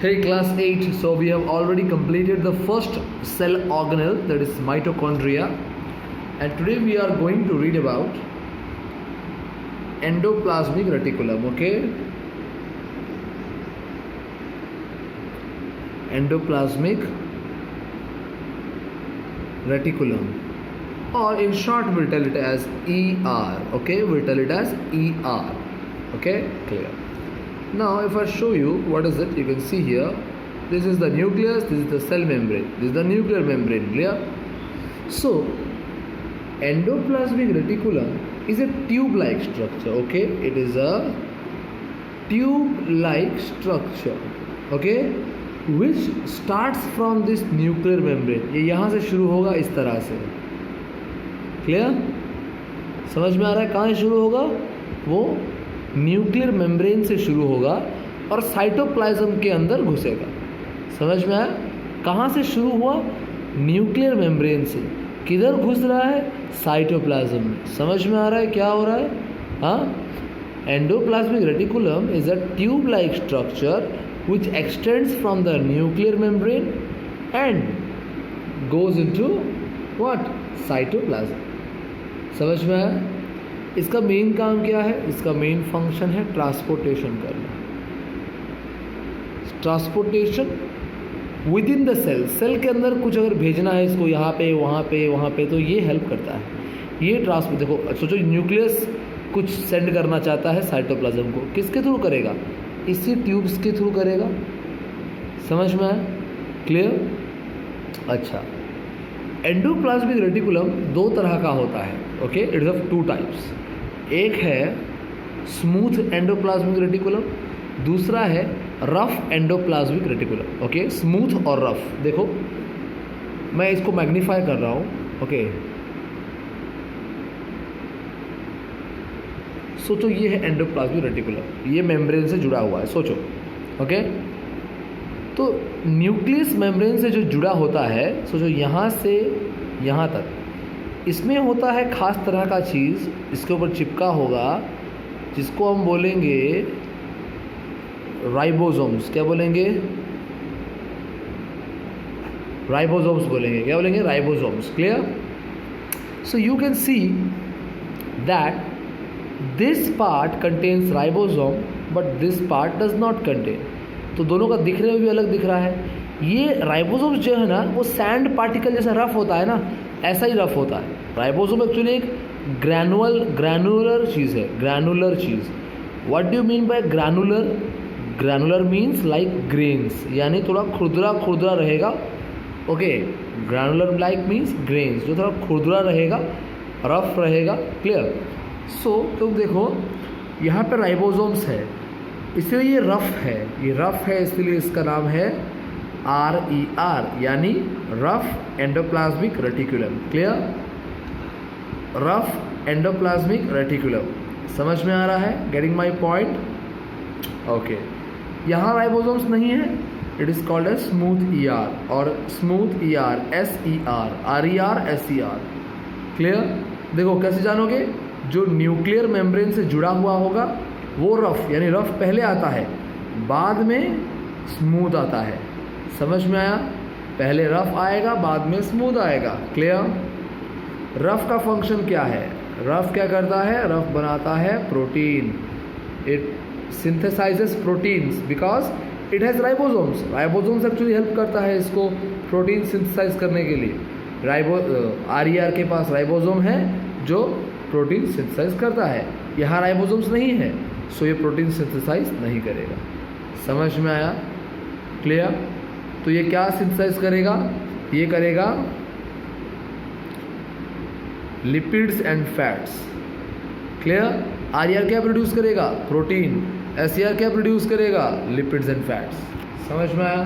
Hey class 8, so we have already completed the first cell organelle, that is mitochondria, and today we are going to read about endoplasmic reticulum. Okay, endoplasmic reticulum, or in short we'll tell it as ER. Okay, we'll tell it as ER. Okay, clear. Now if I show you what is it, you can see here, this is the nucleus, this is the cell membrane, this is the nuclear membrane. Clear? So endoplasmic reticulum is a tube-like structure. Okay, it is a tube-like structure, okay, which starts from this nuclear membrane. ये यहाँ से शुरू होगा इस तरह से. Clear? समझ में आ रहा है कहाँ से शुरू होगा? वो न्यूक्लियर मेम्ब्रेन से शुरू होगा और साइटोप्लाज्म के अंदर घुसेगा. समझ में आया? कहाँ से शुरू हुआ? न्यूक्लियर मेम्ब्रेन से. किधर घुस रहा है? साइटोप्लाज्म में. समझ में आ रहा है क्या हो रहा है? हाँ, endoplasmic reticulum is a tube like structure which extends from the nuclear membrane and goes into what? Cytoplasm. समझ में आया? इसका मेन काम क्या है? इसका मेन फंक्शन है ट्रांसपोर्टेशन करना. Transportation within the cell. Cell के अंदर कुछ अगर भेजना है इसको यहाँ पे वहाँ पे तो ये हेल्प करता है. ये ट्रांसपोर्ट, देखो सोचो न्यूक्लियस कुछ सेंड करना चाहता है साइटोप्लाज्म को, किसके थ्रू करेगा? इसी ट्यूब्स के थ्रू करेगा. समझ में आया? क्लियर? अच्छा, एंडोप्लाज्मिक रेटिकुलम दो तरह का होता है. Okay, it is of two types. एक है स्मूथ एंडोप्लाज्मिक रेटिकुलम, दूसरा है rough endoplasmic reticulum. Okay, smooth और रफ. देखो मैं इसको मैग्नीफाई कर रहा हूँ. ओके, सोचो ये है एंडोप्लाज्मिक रेटिकुलम, ये मेम्ब्रेन से जुड़ा हुआ है. सोचो. ओके, तो न्यूक्लियस मेम्ब्रेन से जो जुड़ा होता है, सोचो यहाँ से यहाँ तक, इसमें होता है खास तरह का चीज़, इसके ऊपर चिपका होगा, जिसको हम बोलेंगे राइबोसोम्स. क्या बोलेंगे? राइबोसोम्स बोलेंगे. क्या बोलेंगे? Ribosomes. Clear? So you can see that this part contains ribosome but this part does not contain. तो दोनों का दिखने में भी अलग दिख रहा है. ये राइबोसोम्स जो है ना, वो सैंड पार्टिकल जैसा रफ होता है ना, ऐसा ही रफ होता है. राइबोसोम एक्चुअली एक ग्रैनुलर चीज़ है. Granular cheese. What do you mean by granular? Granular means like grains, यानी थोड़ा खुरदुरा रहेगा. Okay, granular like means grains, जो थोड़ा खुरदुरा रहेगा, रफ रहेगा. क्लियर? सो तुम देखो यहाँ पे राइबोसोम्स है, इसलिए ये रफ है. ये रफ है इसलिए इसका नाम है RER, यानी rough endoplasmic reticulum. Clear? Rough endoplasmic reticulum. समझ में आ रहा है? Getting my point? ओके, यहाँ राइबोसोम्स नहीं है. It is called as smooth ER और smooth ER SER, RER SER. Clear? देखो कैसे जानोगे? जो न्यूक्लियर मेम्ब्रेन से जुड़ा हुआ होगा वो रफ, यानी रफ पहले आता है, बाद में स्मूथ आता है. समझ में आया? पहले रफ आएगा, बाद में स्मूथ आएगा. क्लियर? रफ का फंक्शन क्या है? रफ क्या करता है? रफ बनाता है protein. It synthesises proteins because it has ribosomes. Ribosomes actually help करता है इसको प्रोटीन सिंथेसाइज करने के लिए. RER के पास राइबोसोम है जो प्रोटीन सिंथेसाइज करता है. यहाँ राइबोसोम्स नहीं है, सो ये प्रोटीन सिंथेसाइज नहीं करेगा. समझ में आया? क्लियर? तो ये क्या सिंथेसाइज करेगा? ये करेगा lipids and fats. Clear? RER क्या प्रोड्यूस करेगा? प्रोटीन. SER क्या प्रोड्यूस करेगा? Lipids and fats. समझ में आया?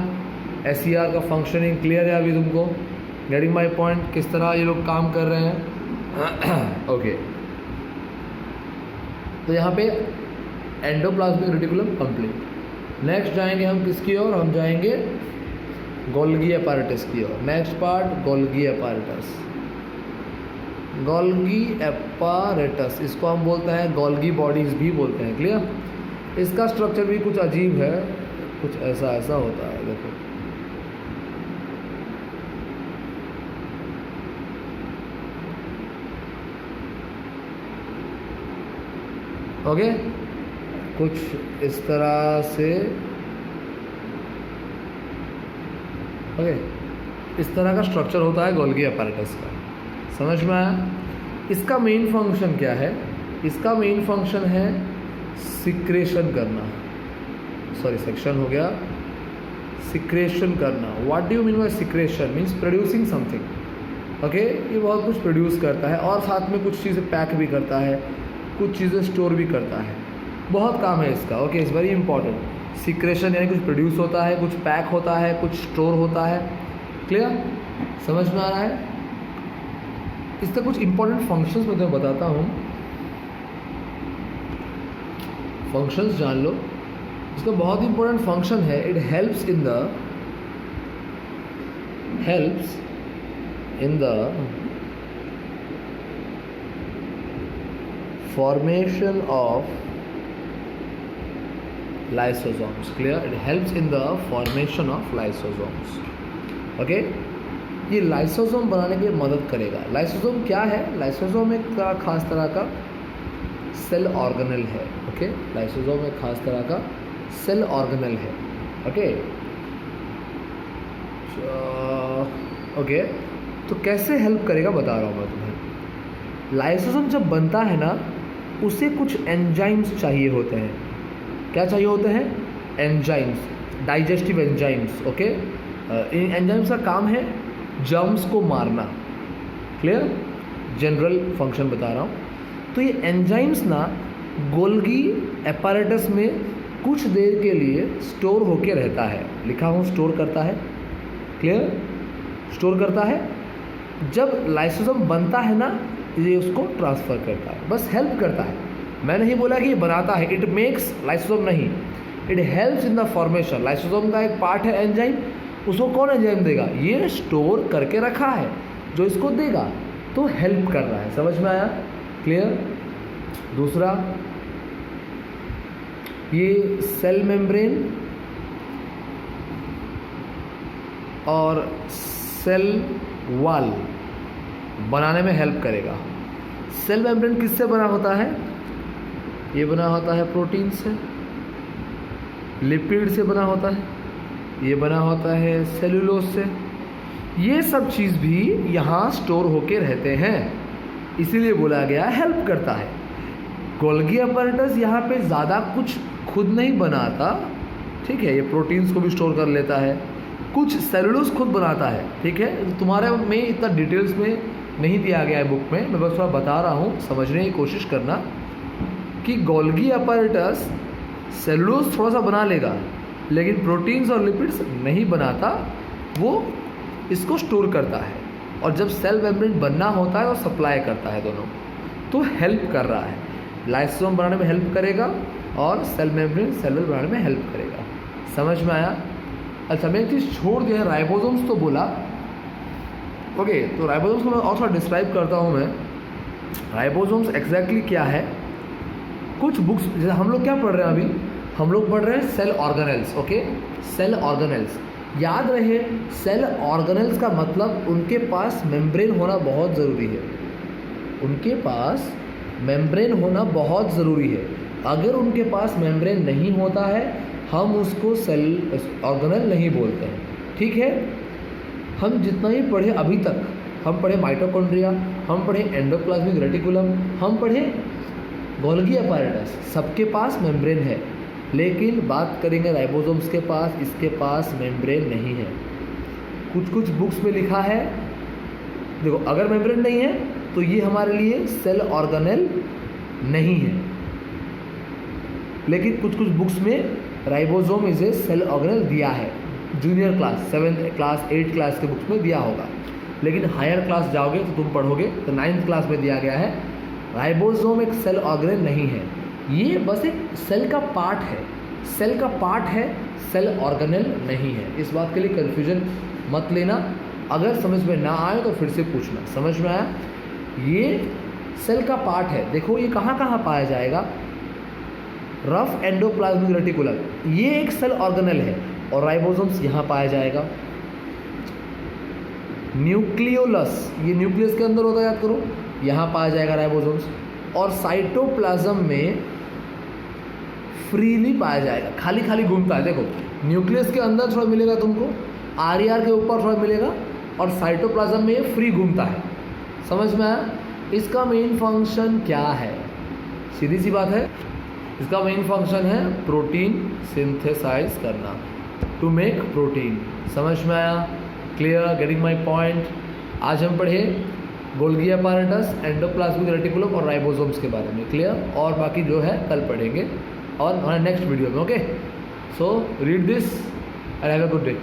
SER का फंक्शनिंग क्लियर है अभी तुमको? Getting my point? किस तरह ये लोग काम कर रहे हैं? ओके, तो यहाँ पे एंडोप्लाज्मिक रेटिकुलम कंप्लीट. नेक्स्ट जाएंगे हम किसकी ओर? हम जाएंगे गोल्गी एपारेटस की ओर. Next part Golgi apparatus. Golgi apparatus, इसको हम बोलते हैं गोल्गी बॉडीज भी बोलते हैं. क्लियर? इसका स्ट्रक्चर भी कुछ अजीब है. कुछ ऐसा ऐसा होता है, देखो ओके, कुछ इस तरह से, ओके, इस तरह का स्ट्रक्चर होता है गोल्गी अपैरेटस का। समझ में आया? इसका मेन फंक्शन क्या है? इसका मेन फंक्शन है सिक्रेशन करना, सॉरी सेक्शन हो गया, सिक्रेशन करना। What do you mean by secretion? Means producing something. Okay, ये बहुत कुछ प्रोड्यूस करता है और साथ में कुछ चीज़ें पैक भी करता है, कुछ चीज़ें स्टोर भी करता है, बहुत काम है इसका। Okay, it's very important. Secretion यानी कुछ प्रोड्यूस होता है, कुछ पैक होता है, कुछ स्टोर होता है। क्लियर? समझ में आ रहा है? इसका कुछ इंपॉर्टेंट फंक्शंस मैं तुम्हें बताता हूँ, फंक्शंस जान लो। इसका बहुत इंपॉर्टेंट फंक्शन है, it helps in the formation of lysosomes. Clear? It helps in the formation of lysosomes. Okay? ये लाइसोसोम बनाने की मदद करेगा। लाइसोसोम क्या है? लाइसोसोम एक खास तरह का सेल ऑर्गेनेल है। ओके, लाइसोसोम एक खास तरह का सेल ऑर्गेनेल है। ओके, ओके, तो कैसे हेल्प करेगा बता रहा हूँ मैं तुम्हें। लाइसोसोम जब बनता है ना, उसे कुछ एंजाइम्स चाहिए होते हैं। क्या चाहिए होते हैं? Enzymes, digestive enzymes. ओके, इन एंजाइम्स का काम है जर्म्स को मारना। क्लियर? जनरल फंक्शन बता रहा हूँ। तो ये एंजाइम्स ना गोल्गी अपैरेटस में कुछ देर के लिए स्टोर होके रहता है। लिखा हूँ स्टोर करता है। क्लियर? स्टोर करता है। जब लाइसोसोम बनता है ना, ये उसको ट्रांसफ़र करता है, बस हेल्प करता है। मैं नहीं बोला कि ये बनाता है, इट मेक्स लाइसोसोम नहीं, it helps in the formation. Lysosome का एक पार्ट है एंजाइम, उसको कौन एंजाइम देगा? ये स्टोर करके रखा है जो इसको देगा, तो हेल्प कर रहा है। समझ में आया? क्लियर? दूसरा, ये सेल मेम्ब्रेन और सेल वॉल बनाने में हेल्प करेगा। सेल मेम्ब्रेन किससे बना होता है? ये बना होता है प्रोटीन से, लिपिड से बना होता है, ये बना होता है सेलुलोज से। ये सब चीज़ भी यहाँ स्टोर होके रहते हैं, इसीलिए बोला गया हेल्प करता है। गोल्गी अपैरेटस यहाँ पे ज़्यादा कुछ खुद नहीं बनाता, ठीक है, ये प्रोटीन्स को भी स्टोर कर लेता है, कुछ सेलुलोज खुद बनाता है। ठीक है, तुम्हारे में इतना डिटेल्स में नहीं दिया गया है बुक में, मैं बस थोड़ा बता रहा हूँ, समझने की कोशिश करना कि गोल्गी अपैरेटस सेलुलोज थोड़ा सा बना लेगा, लेकिन प्रोटीन्स और लिपिड्स नहीं बनाता, वो इसको स्टोर करता है। और जब सेल मेम्ब्रेन बनना होता है, वो सप्लाई करता है दोनों, तो हेल्प कर रहा है। लाइसोसोम बनाने में हेल्प करेगा और सेल मेम्ब्रेन सेलुलर बनाने में हेल्प करेगा। समझ में आया? अच्छा, मैं एक चीज़ छोड़ दिया, राइबोसोम्स तो बोला। ओके, तो राइबोसोम्स को मैं और थोड़ा डिस्क्राइब करता हूँ मैं। राइबोसोम्स एग्जैक्टली क्या है? कुछ बुक्स, जैसे हम लोग क्या पढ़ रहे हैं अभी, हम लोग पढ़ रहे हैं cell organelles. Okay, cell organelles, याद रहे सेल ऑर्गेनेल्स का मतलब उनके पास मेम्ब्रेन होना बहुत ज़रूरी है। उनके पास मेम्ब्रेन होना बहुत ज़रूरी है। अगर उनके पास मेम्ब्रेन नहीं होता है, हम उसको सेल ऑर्गेनेल नहीं बोलते हैं। ठीक है, हम जितना ही पढ़े अभी तक, हम पढ़े माइटोकॉन्ड्रिया, हम पढ़े एंडोप्लाज्मिक रेटिकुलम, हम पढ़े गोल्गी अपैरेटस, सबके पास मेम्ब्रेन है। लेकिन बात करेंगे राइबोसोम्स के पास, इसके पास मेम्ब्रेन नहीं है। कुछ कुछ बुक्स में लिखा है, देखो अगर मेम्ब्रेन नहीं है तो ये हमारे लिए सेल ऑर्गेनेल नहीं है। लेकिन कुछ कुछ बुक्स में ribosome is a cell organelle दिया है, junior class 7th class 8th class के बुक्स में दिया होगा। लेकिन हायर क्लास जाओगे तो तुम पढ़ोगे तो 9th क्लास में दिया गया है राइबोसोम एक सेल ऑर्गेनेल नहीं है, ये बस एक सेल का पार्ट है, सेल का पार्ट है, सेल ऑर्गेनेल नहीं है। इस बात के लिए कन्फ्यूजन मत लेना, अगर समझ में ना आए तो फिर से पूछना। समझ में आया? ये सेल का पार्ट है। देखो ये कहाँ कहाँ पाया जाएगा, रफ एंडोप्लाज्मिक रेटिकुलम ये एक सेल ऑर्गेनेल है और राइबोसोम्स यहाँ पाया जाएगा। न्यूक्लियोलस ये न्यूक्लियस के अंदर होता है, याद करो, यहाँ पाया जाएगा राइबोसोम्स। और साइटोप्लाज्म में फ्रीली पाया जाएगा, खाली खाली घूमता है। देखो न्यूक्लियस के अंदर थोड़ा मिलेगा तुमको, आरईआर के ऊपर थोड़ा मिलेगा, और साइटोप्लाज्म में ये फ्री घूमता है। समझ में आया? इसका मेन फंक्शन क्या है? सीधी सी बात है, इसका मेन फंक्शन है प्रोटीन सिंथेसाइज करना, टू मेक प्रोटीन। समझ में आया? क्लियर? Getting my point? आज हम पढ़े गोल्गी अपैरेटस, एंडोप्लाज्मिक रेटिकुलम और राइबोसोम्स के बारे में। क्लियर? और बाकी जो है कल पढ़ेंगे और हमारे नेक्स्ट वीडियो में। Okay, so read this and have a good day.